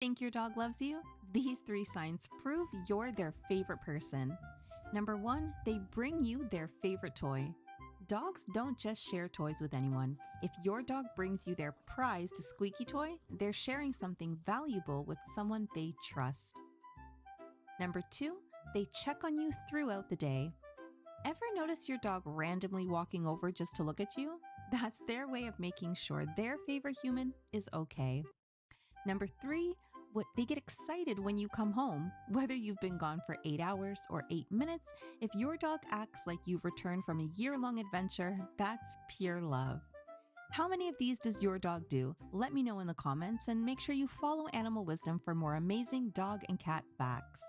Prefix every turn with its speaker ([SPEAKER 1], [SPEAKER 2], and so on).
[SPEAKER 1] Think your dog loves you? These 3 signs prove you're their favorite person. Number 1, they bring you their favorite toy. Dogs don't just share toys with anyone. If your dog brings you their prized squeaky toy, they're sharing something valuable with someone they trust. Number 2, they check on you throughout the day. Ever notice your dog randomly walking over just to look at you? That's their way of making sure their favorite human is okay. Number 3, they get excited when you come home. Whether you've been gone for 8 hours or 8 minutes, if your dog acts like you've returned from a year-long adventure, that's pure love. How many of these does your dog do? Let me know in the comments, and make sure you follow Animal Wisdom for more amazing dog and cat facts.